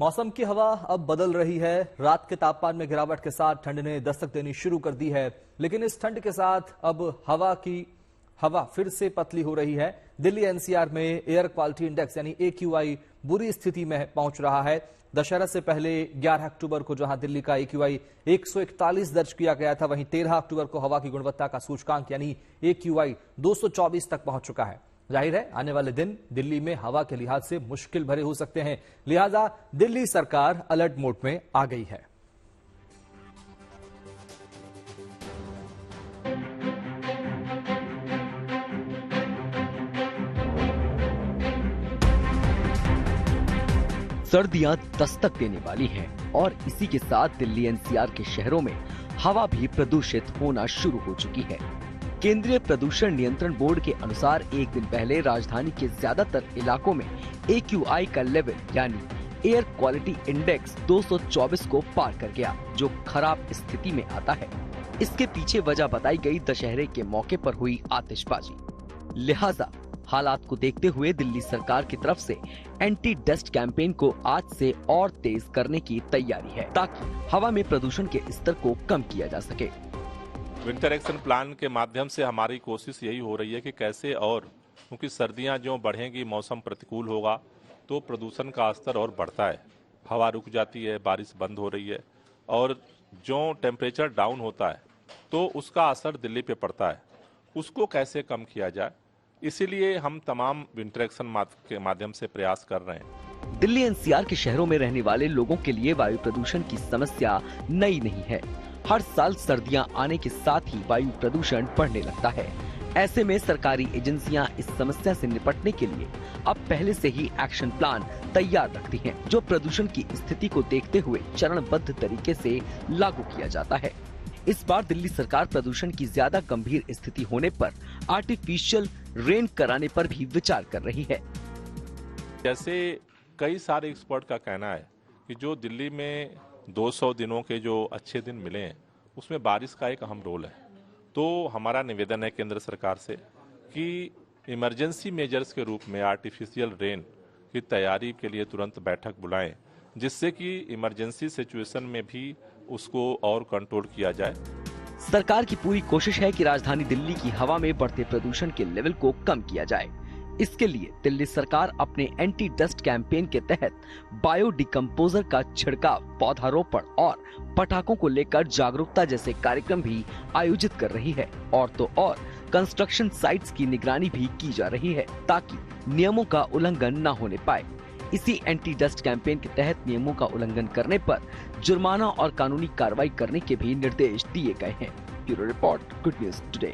मौसम की हवा अब बदल रही है। रात के तापमान में गिरावट के साथ ठंड ने दस्तक देनी शुरू कर दी है, लेकिन इस ठंड के साथ अब हवा फिर से पतली हो रही है। दिल्ली एनसीआर में एयर क्वालिटी इंडेक्स यानी AQI बुरी स्थिति में पहुंच रहा है। दशहरा से पहले 11 अक्टूबर को जहां दिल्ली का AQI 141 दर्ज किया गया था, वहीं 13 अक्टूबर को हवा की गुणवत्ता का सूचकांक यानी AQI 224 तक पहुंच चुका है। जाहिर है आने वाले दिन दिल्ली में हवा के लिहाज से मुश्किल भरे हो सकते हैं, लिहाजा दिल्ली सरकार अलर्ट मोड में आ गई है। सर्दियां दस्तक देने वाली हैं और इसी के साथ दिल्ली एनसीआर के शहरों में हवा भी प्रदूषित होना शुरू हो चुकी है। केंद्रीय प्रदूषण नियंत्रण बोर्ड के अनुसार एक दिन पहले राजधानी के ज्यादातर इलाकों में AQI का लेवल यानी एयर क्वालिटी इंडेक्स 224 को पार कर गया, जो खराब स्थिति में आता है। इसके पीछे वजह बताई गई दशहरे के मौके पर हुई आतिशबाजी। लिहाजा हालात को देखते हुए दिल्ली सरकार की तरफ से एंटी डस्ट कैंपेन को आज से और तेज करने की तैयारी है, ताकि हवा में प्रदूषण के स्तर को कम किया जा सके। विंटर एक्शन प्लान के माध्यम से हमारी कोशिश यही हो रही है कि कैसे, और क्योंकि सर्दियां जो बढ़ेंगी, मौसम प्रतिकूल होगा तो प्रदूषण का स्तर और बढ़ता है। हवा रुक जाती है, बारिश बंद हो रही है और जो टेम्परेचर डाउन होता है तो उसका असर दिल्ली पे पड़ता है। उसको कैसे कम किया जाए, इसीलिए हम तमाम विंटर एक्शन के माध्यम से प्रयास कर रहे हैं। दिल्ली एनसीआर के शहरों में रहने वाले लोगों के लिए वायु प्रदूषण की समस्या नई नहीं है। हर साल सर्दियां आने के साथ ही वायु प्रदूषण बढ़ने लगता है। ऐसे में सरकारी एजेंसियां इस समस्या से निपटने के लिए अब पहले से ही एक्शन प्लान तैयार रखती हैं, जो प्रदूषण की स्थिति को देखते हुए चरणबद्ध तरीके से लागू किया जाता है। इस बार दिल्ली सरकार प्रदूषण की ज्यादा गंभीर स्थिति होने पर आर्टिफिशियल रेन कराने पर भी विचार कर रही है। जैसे कई सारे एक्सपर्ट का कहना है कि जो दिल्ली में 200 दिनों के जो अच्छे दिन मिले हैं, उसमें बारिश का एक अहम रोल है। तो हमारा निवेदन है केंद्र सरकार से कि इमरजेंसी मेजर्स के रूप में आर्टिफिशियल रेन की तैयारी के लिए तुरंत बैठक बुलाएं, जिससे कि इमरजेंसी सिचुएशन में भी उसको और कंट्रोल किया जाए। सरकार की पूरी कोशिश है कि राजधानी दिल्ली की हवा में बढ़ते प्रदूषण के लेवल को कम किया जाए। इसके लिए दिल्ली सरकार अपने एंटी डस्ट कैंपेन के तहत बायो डिकम्पोजर का छिड़काव, पौधारोपण और पटाखों को लेकर जागरूकता जैसे कार्यक्रम भी आयोजित कर रही है। और तो और कंस्ट्रक्शन साइट्स की निगरानी भी की जा रही है, ताकि नियमों का उल्लंघन न होने पाए। इसी एंटी डस्ट कैंपेन के तहत नियमों का उल्लंघन करने पर जुर्माना और कानूनी कार्रवाई करने के भी निर्देश दिए गए हैं। Bureau report, good news today.